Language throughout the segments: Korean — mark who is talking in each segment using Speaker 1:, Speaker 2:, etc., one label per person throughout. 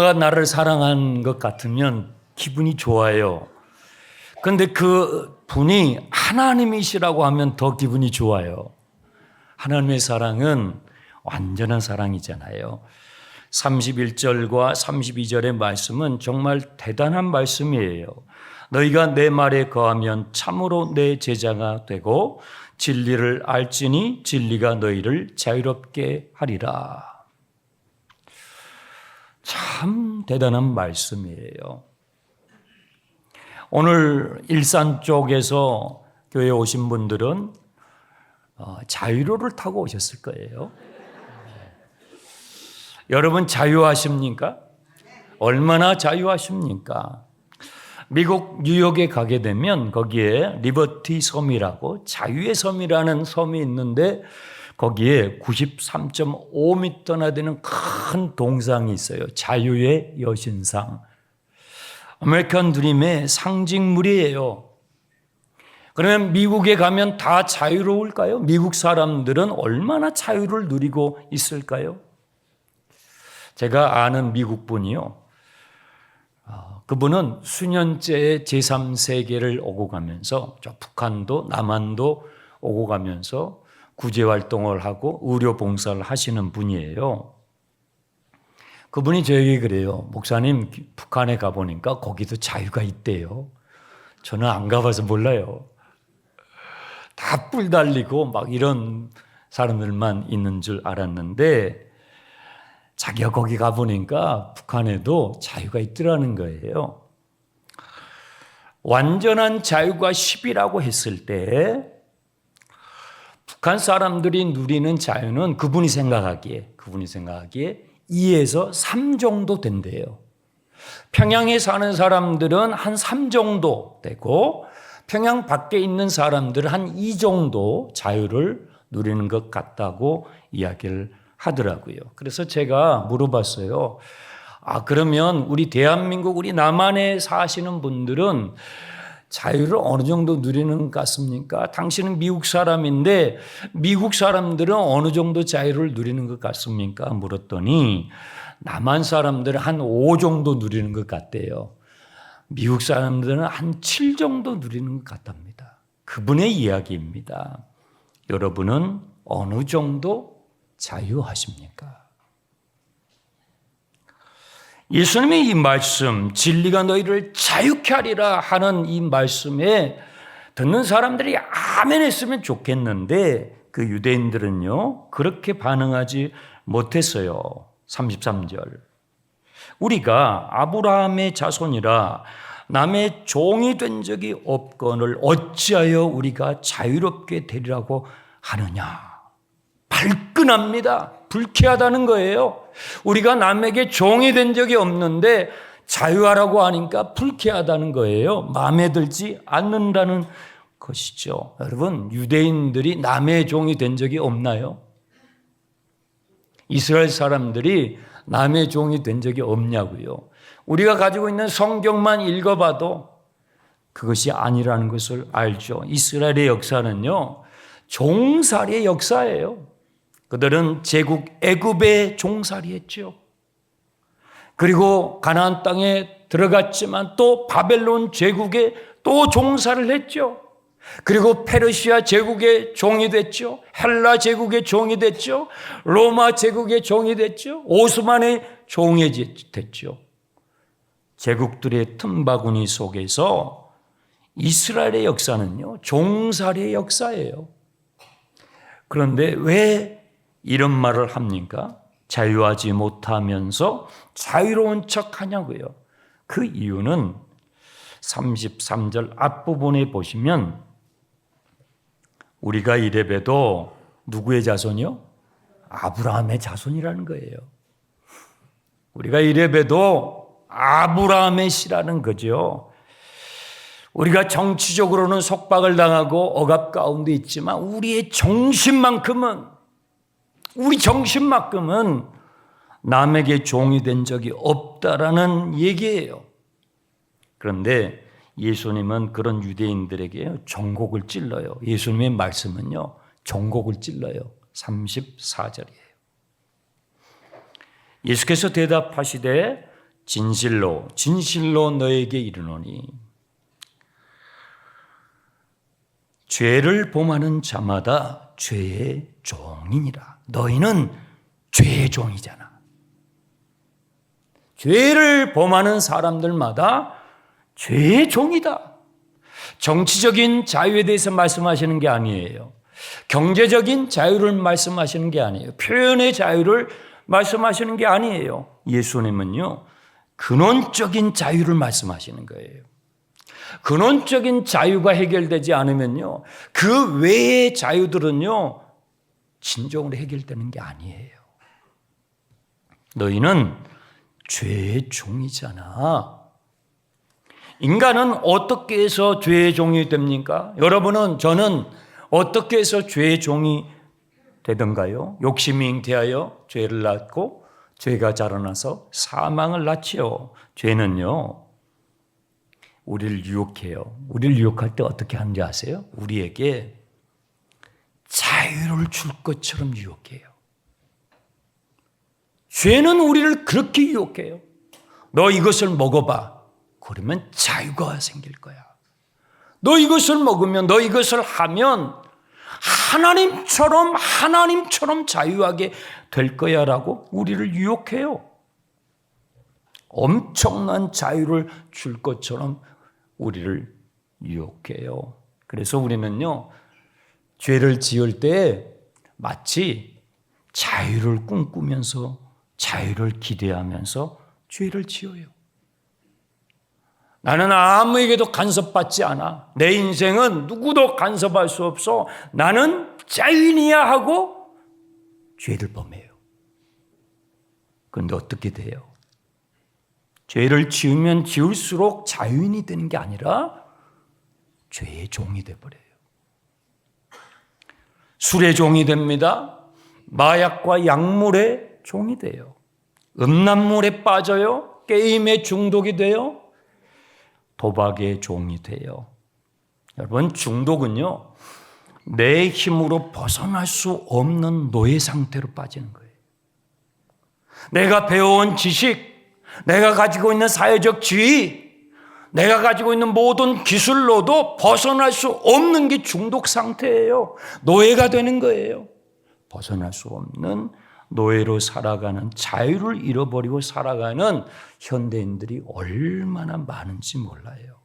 Speaker 1: 누군가가 나를 사랑한 것 같으면 기분이 좋아요. 그런데 그 분이 하나님이시라고 하면 더 기분이 좋아요. 하나님의 사랑은 완전한 사랑이잖아요. 31절과 32절의 말씀은 정말 대단한 말씀이에요. 너희가 내 말에 거하면 참으로 내 제자가 되고 진리를 알지니 진리가 너희를 자유롭게 하리라. 참 대단한 말씀이에요. 오늘 일산 쪽에서 교회에 오신 분들은 자유로를 타고 오셨을 거예요. 여러분 자유하십니까? 얼마나 자유하십니까? 미국 뉴욕에 가게 되면 거기에 리버티 섬이라고 자유의 섬이라는 섬이 있는데 거기에 93.5m나 되는 큰 동상이 있어요. 자유의 여신상. 아메리칸 드림의 상징물이에요. 그러면 미국에 가면 다 자유로울까요? 미국 사람들은 얼마나 자유를 누리고 있을까요? 제가 아는 미국 분이요. 그분은 수년째 제3세계를 오고 가면서 저 북한도 남한도 오고 가면서 구제활동을 하고 의료봉사를 하시는 분이에요. 그분이 저에게 그래요. 목사님 북한에 가보니까 거기도 자유가 있대요. 저는 안 가봐서 몰라요. 다 뿔 달리고 막 이런 사람들만 있는 줄 알았는데 자기가 거기 가보니까 북한에도 자유가 있더라는 거예요. 완전한 자유가 10이라고 했을 때 북한 사람들이 누리는 자유는 그분이 생각하기에 2에서 3 정도 된대요. 평양에 사는 사람들은 한 3 정도 되고 평양 밖에 있는 사람들은 한 2 정도 자유를 누리는 것 같다고 이야기를 하더라고요. 그래서 제가 물어봤어요. 그러면 우리 대한민국, 우리 남한에 사시는 분들은 자유를 어느 정도 누리는 것 같습니까? 당신은 미국 사람인데 미국 사람들은 어느 정도 자유를 누리는 것 같습니까? 물었더니 남한 사람들은 한 5 정도 누리는 것 같대요. 미국 사람들은 한 7 정도 누리는 것 같답니다. 그분의 이야기입니다. 여러분은 어느 정도 자유하십니까? 예수님의 이 말씀, 진리가 너희를 자유케 하리라 하는 이 말씀에 듣는 사람들이 아멘 했으면 좋겠는데 그 유대인들은요 그렇게 반응하지 못했어요. 33절 우리가 아브라함의 자손이라 남의 종이 된 적이 없거늘 어찌하여 우리가 자유롭게 되리라고 하느냐. 발끈합니다. 불쾌하다는 거예요. 우리가 남에게 종이 된 적이 없는데 자유하라고 하니까 불쾌하다는 거예요. 마음에 들지 않는다는 것이죠. 여러분, 유대인들이 남의 종이 된 적이 없나요? 이스라엘 사람들이 남의 종이 된 적이 없냐고요. 우리가 가지고 있는 성경만 읽어봐도 그것이 아니라는 것을 알죠. 이스라엘의 역사는요, 종살이의 역사예요. 그들은 제국 애굽에 종살이했죠. 그리고 가나안 땅에 들어갔지만 또 바벨론 제국에 또 종살을 했죠. 그리고 페르시아 제국의 종이 됐죠. 헬라 제국의 종이 됐죠. 로마 제국의 종이 됐죠. 오스만의 종이 됐죠. 제국들의 틈바구니 속에서 이스라엘의 역사는요, 종살이의 역사예요. 그런데 왜 이런 말을 합니까? 자유하지 못하면서 자유로운 척 하냐고요. 그 이유는 33절 앞부분에 보시면 우리가 이래봬도 누구의 자손이요? 아브라함의 자손이라는 거예요. 우리가 이래봬도 아브라함의 씨라는 거죠. 우리가 정치적으로는 속박을 당하고 억압 가운데 있지만 우리 정신만큼은 남에게 종이 된 적이 없다라는 얘기예요. 그런데 예수님은 그런 유대인들에게 종곡을 찔러요. 예수님의 말씀은요, 종곡을 찔러요. 34절이에요. 예수께서 대답하시되 진실로 진실로 너에게 이르노니 죄를 범하는 자마다 죄의 종이니라. 너희는 죄의 종이잖아. 죄를 범하는 사람들마다 죄의 종이다. 정치적인 자유에 대해서 말씀하시는 게 아니에요. 경제적인 자유를 말씀하시는 게 아니에요. 표현의 자유를 말씀하시는 게 아니에요. 예수님은요, 근원적인 자유를 말씀하시는 거예요. 근원적인 자유가 해결되지 않으면요, 그 외의 자유들은요, 진정으로 해결되는 게 아니에요. 너희는 죄의 종이잖아. 인간은 어떻게 해서 죄의 종이 됩니까? 여러분은, 저는 어떻게 해서 죄의 종이 되던가요? 욕심이 잉태하여 죄를 낳고 죄가 자라나서 사망을 낳지요. 죄는요, 우리를 유혹해요. 우리를 유혹할 때 어떻게 하는지 아세요? 우리에게 자유를 줄 것처럼 유혹해요. 죄는 우리를 그렇게 유혹해요. 너 이것을 먹어봐. 그러면 자유가 생길 거야. 너 이것을 먹으면, 너 이것을 하면 하나님처럼 자유하게 될 거야 라고 우리를 유혹해요. 엄청난 자유를 줄 것처럼 우리를 유혹해요. 그래서 우리는요, 죄를 지을 때 마치 자유를 꿈꾸면서, 자유를 기대하면서 죄를 지어요. 나는 아무에게도 간섭받지 않아. 내 인생은 누구도 간섭할 수 없어. 나는 자유인이야 하고 죄를 범해요. 그런데 어떻게 돼요? 죄를 지으면 지을수록 자유인이 되는 게 아니라 죄의 종이 돼버려요. 술의 종이 됩니다. 마약과 약물의 종이 돼요. 음란물에 빠져요. 게임에 중독이 돼요. 도박의 종이 돼요. 여러분, 중독은요, 내 힘으로 벗어날 수 없는 노예 상태로 빠지는 거예요. 내가 배워온 지식, 내가 가지고 있는 사회적 지위, 내가 가지고 있는 모든 기술로도 벗어날 수 없는 게 중독 상태예요. 노예가 되는 거예요. 벗어날 수 없는 노예로 살아가는, 자유를 잃어버리고 살아가는 현대인들이 얼마나 많은지 몰라요.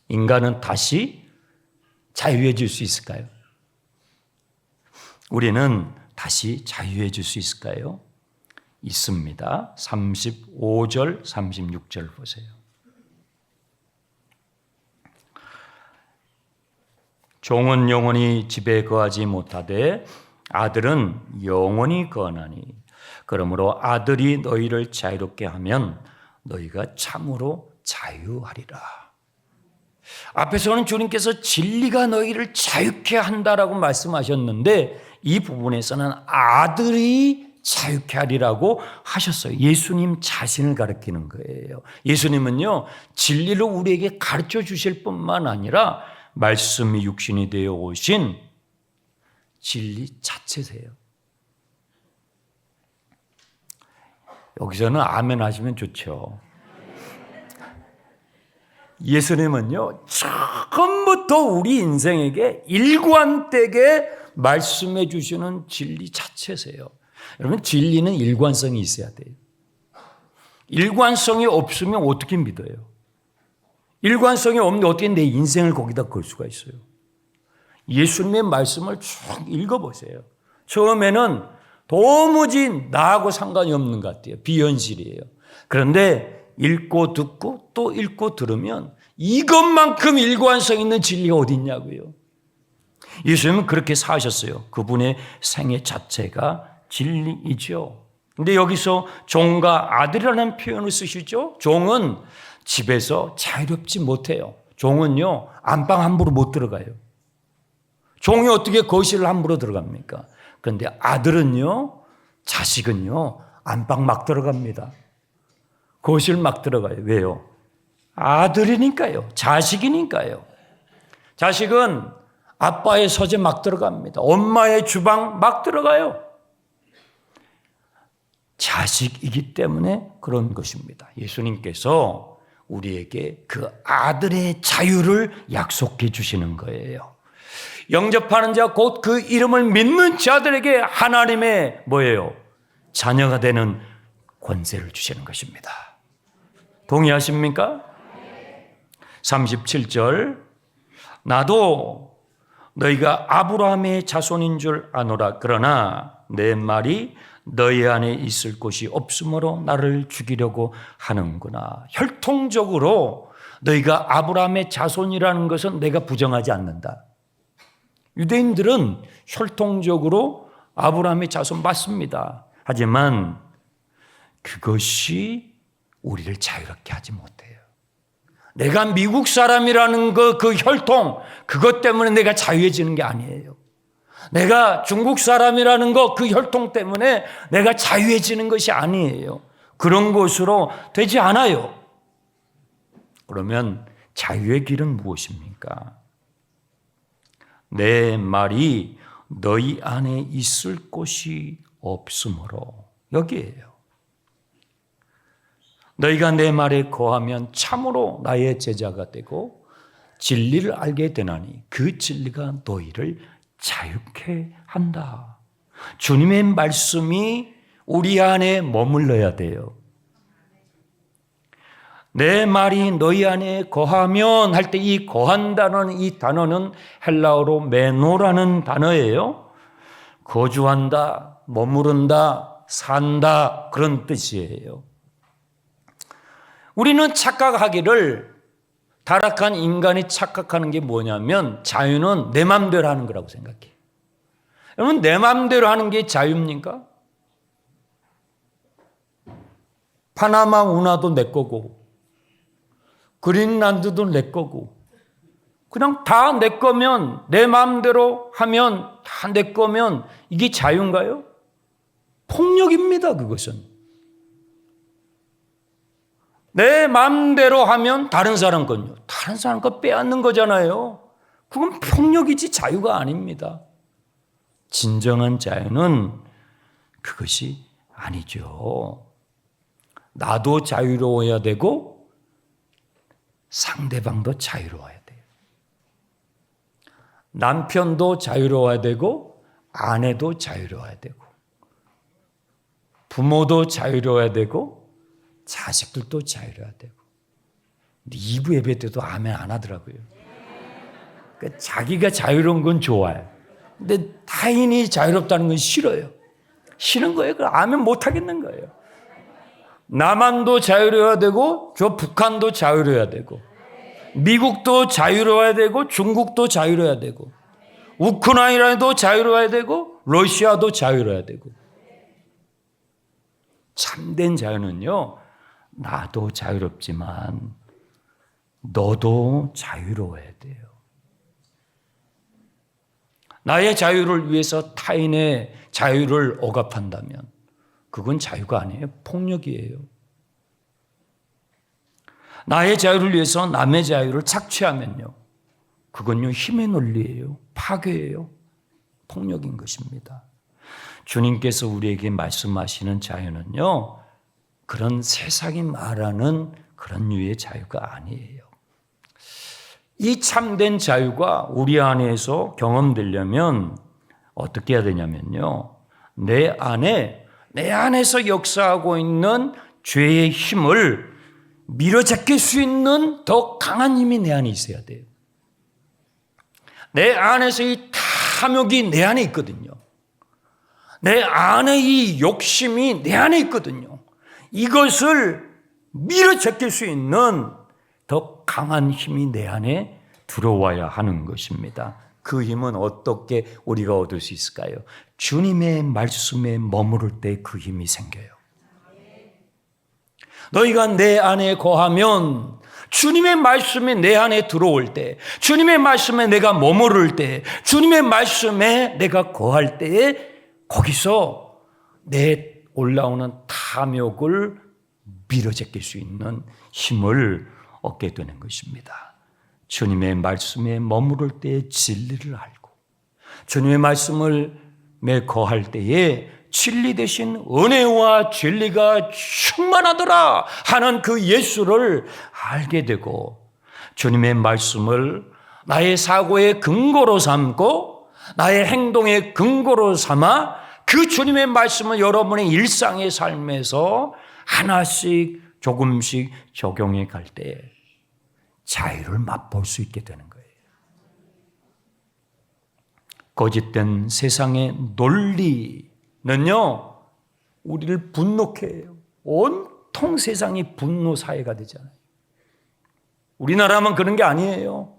Speaker 1: 인간은 다시 자유해질 수 있을까요? 우리는 다시 자유해질 수 있을까요? 있습니다. 35절, 36절 보세요. 종은 영원히 집에 거하지 못하되 아들은 영원히 거하나니 그러므로 아들이 너희를 자유롭게 하면 너희가 참으로 자유하리라. 앞에서는 주님께서 진리가 너희를 자유케 한다라고 말씀하셨는데 이 부분에서는 아들이 자유케 하리라고 하셨어요. 예수님 자신을 가리키는 거예요. 예수님은요, 진리를 우리에게 가르쳐 주실 뿐만 아니라 말씀이 육신이 되어 오신 진리 자체세요. 여기서는 아멘 하시면 좋죠. 예수님은요, 처음부터 우리 인생에게 일관되게 말씀해 주시는 진리 자체세요. 여러분, 진리는 일관성이 있어야 돼요. 일관성이 없으면 어떻게 믿어요? 일관성이 없는데 어떻게 내 인생을 거기다 걸 수가 있어요? 예수님의 말씀을 쭉 읽어보세요. 처음에는 도무지 나하고 상관이 없는 것 같아요. 비현실이에요. 그런데 읽고 듣고 또 읽고 들으면 이것만큼 일관성 있는 진리가 어디 있냐고요. 예수님은 그렇게 사셨어요. 그분의 생애 자체가 진리이죠. 근데 여기서 종과 아들이라는 표현을 쓰시죠. 종은 집에서 자유롭지 못해요. 종은요, 안방 함부로 못 들어가요. 종이 어떻게 거실을 함부로 들어갑니까? 그런데 아들은요, 자식은요, 안방 막 들어갑니다. 거실 막 들어가요. 왜요? 아들이니까요. 자식이니까요. 자식은 아빠의 서재 막 들어갑니다. 엄마의 주방 막 들어가요. 자식이기 때문에 그런 것입니다. 예수님께서 우리에게 그 아들의 자유를 약속해 주시는 거예요. 영접하는 자 곧 그 이름을 믿는 자들에게 하나님의 뭐예요? 자녀가 되는 권세를 주시는 것입니다. 동의하십니까? 37절 나도 너희가 아브라함의 자손인 줄 아노라. 그러나 내 말이 너희 안에 있을 곳이 없으므로 나를 죽이려고 하는구나. 혈통적으로 너희가 아브라함의 자손이라는 것은 내가 부정하지 않는다. 유대인들은 혈통적으로 아브라함의 자손 맞습니다. 하지만 그것이 우리를 자유롭게 하지 못해요. 내가 미국 사람이라는 그 혈통, 그것 때문에 내가 자유해지는 게 아니에요. 내가 중국 사람이라는 그 혈통 때문에 내가 자유해지는 것이 아니에요. 그런 것으로 되지 않아요. 그러면 자유의 길은 무엇입니까? 내 말이 너희 안에 있을 곳이 없으므로, 여기에요. 너희가 내 말에 거하면 참으로 나의 제자가 되고 진리를 알게 되나니 그 진리가 너희를 자유케 한다. 주님의 말씀이 우리 안에 머물러야 돼요. 내 말이 너희 안에 거하면 할 때 이 거한다는 이 단어는 헬라어로 메노라는 단어예요. 거주한다, 머무른다, 산다 그런 뜻이에요. 우리는 착각하기를 타락한 인간이 착각하는 게 뭐냐면 자유는 내 맘대로 하는 거라고 생각해요. 여러분 내 맘대로 하는 게 자유입니까? 파나마 운하도 내 거고 그린란드도 내 거고 그냥 다 내 거면 내 마음대로 하면 다 내 거면 이게 자유인가요? 폭력입니다. 그것은. 내 마음대로 하면 다른 사람 건요. 다른 사람 거 빼앗는 거잖아요. 그건 폭력이지 자유가 아닙니다. 진정한 자유는 그것이 아니죠. 나도 자유로워야 되고 상대방도 자유로워야 돼요. 남편도 자유로워야 되고 아내도 자유로워야 되고 부모도 자유로워야 되고 자식들도 자유로워야 되고. 근데 2부 예배 때도 아멘 안 하더라고요. 그러니까 자기가 자유로운 건 좋아요. 근데 타인이 자유롭다는 건 싫어요. 싫은 거예요. 그럼 아멘 못 하겠는 거예요. 남한도 자유로워야 되고 저 북한도 자유로워야 되고 미국도 자유로워야 되고 중국도 자유로워야 되고 우크라이나도 자유로워야 되고 러시아도 자유로워야 되고. 참된 자유는요, 나도 자유롭지만 너도 자유로워야 돼요. 나의 자유를 위해서 타인의 자유를 억압한다면 그건 자유가 아니에요. 폭력이에요. 나의 자유를 위해서 남의 자유를 착취하면요, 그건요 힘의 논리예요. 파괴예요. 폭력인 것입니다. 주님께서 우리에게 말씀하시는 자유는요, 그런 세상이 말하는 그런 류의 자유가 아니에요. 이 참된 자유가 우리 안에서 경험되려면 어떻게 해야 되냐면요, 내 안에서 역사하고 있는 죄의 힘을 밀어제낄 수 있는 더 강한 힘이 내 안에 있어야 돼요. 내 안에서 이 탐욕이 내 안에 있거든요. 내 안에 이 욕심이 내 안에 있거든요. 이것을 밀어제낄 수 있는 더 강한 힘이 내 안에 들어와야 하는 것입니다. 그 힘은 어떻게 우리가 얻을 수 있을까요? 주님의 말씀에 머무를 때 그 힘이 생겨요. 너희가 내 안에 거하면, 주님의 말씀이 내 안에 들어올 때, 주님의 말씀에 내가 머무를 때, 주님의 말씀에 내가 거할 때에 거기서 내 올라오는 탐욕을 밀어제낄 수 있는 힘을 얻게 되는 것입니다. 주님의 말씀에 머무를 때에 진리를 알고 주님의 말씀을 거할 때에 진리 대신 은혜와 진리가 충만하더라 하는 그 예수를 알게 되고 주님의 말씀을 나의 사고의 근거로 삼고 나의 행동의 근거로 삼아 그 주님의 말씀을 여러분의 일상의 삶에서 하나씩 조금씩 적용해 갈 때 자유를 맛볼 수 있게 되는 거예요. 거짓된 세상의 논리는요, 우리를 분노케 해요. 온통 세상이 분노 사회가 되잖아요. 우리나라만 그런 게 아니에요.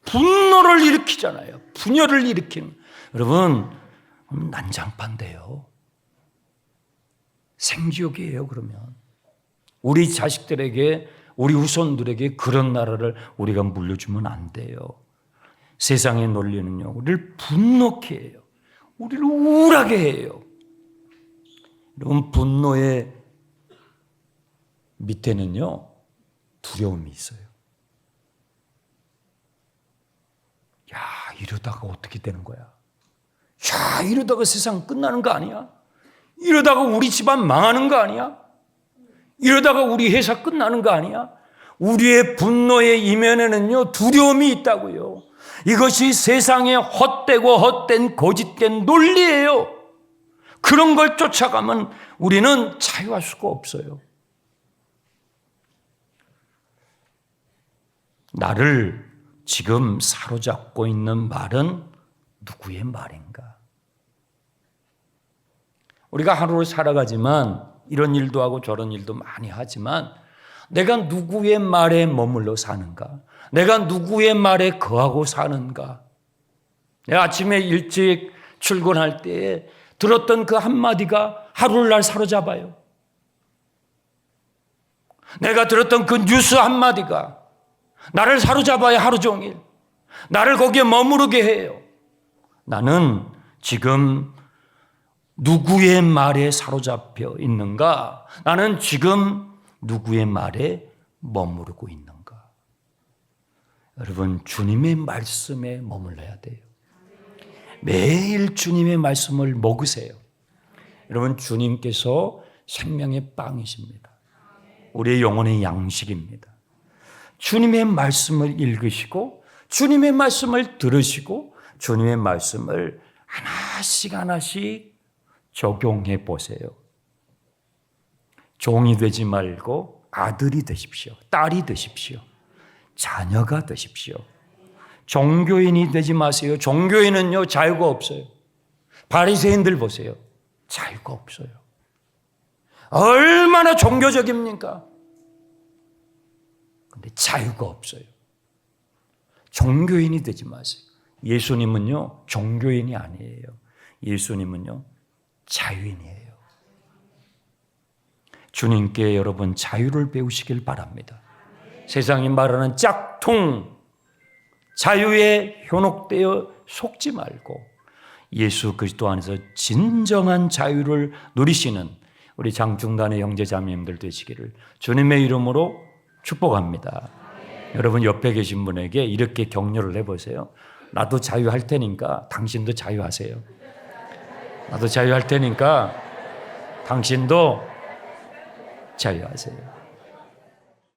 Speaker 1: 분노를 일으키잖아요. 분열을 일으키는. 여러분, 난장판돼요. 생지옥이에요, 그러면. 우리 자식들에게, 우리 후손들에게 그런 나라를 우리가 물려주면 안 돼요. 세상의 논리는요, 우리를 분노케 해요. 우리를 우울하게 해요. 여러분, 분노의 밑에는요, 두려움이 있어요. 야, 이러다가 어떻게 되는 거야? 야, 이러다가 세상 끝나는 거 아니야? 이러다가 우리 집안 망하는 거 아니야? 이러다가 우리 회사 끝나는 거 아니야? 우리의 분노의 이면에는요, 두려움이 있다고요. 이것이 세상의 헛되고 헛된 거짓된 논리예요. 그런 걸 쫓아가면 우리는 자유할 수가 없어요. 나를 지금 사로잡고 있는 말은 누구의 말인가? 우리가 하루를 살아가지만 이런 일도 하고 저런 일도 많이 하지만 내가 누구의 말에 머물러 사는가? 내가 누구의 말에 거하고 사는가? 내가 아침에 일찍 출근할 때 들었던 그 한마디가 하루를 날 사로잡아요. 내가 들었던 그 뉴스 한마디가 나를 사로잡아야 하루 종일 나를 거기에 머무르게 해요. 나는 지금 누구의 말에 사로잡혀 있는가? 나는 지금 누구의 말에 머무르고 있는가? 여러분, 주님의 말씀에 머물러야 돼요. 매일 주님의 말씀을 먹으세요. 여러분, 주님께서 생명의 빵이십니다. 우리의 영혼의 양식입니다. 주님의 말씀을 읽으시고 주님의 말씀을 들으시고 주님의 말씀을 하나씩 하나씩 적용해 보세요. 종이 되지 말고 아들이 되십시오. 딸이 되십시오. 자녀가 되십시오. 종교인이 되지 마세요. 종교인은요, 자유가 없어요. 바리새인들 보세요. 자유가 없어요. 얼마나 종교적입니까? 근데 자유가 없어요. 종교인이 되지 마세요. 예수님은요, 종교인이 아니에요. 예수님은요, 자유인이에요. 주님께 여러분 자유를 배우시길 바랍니다. 세상이 말하는 짝퉁 자유에 현혹되어 속지 말고 예수 그리스도 안에서 진정한 자유를 누리시는 우리 장중단의 형제자매님들 되시기를 주님의 이름으로 축복합니다. 여러분 옆에 계신 분에게 이렇게 격려를 해보세요. 나도 자유할 테니까 당신도 자유하세요. 나도 자유할 테니까 당신도 자유하세요.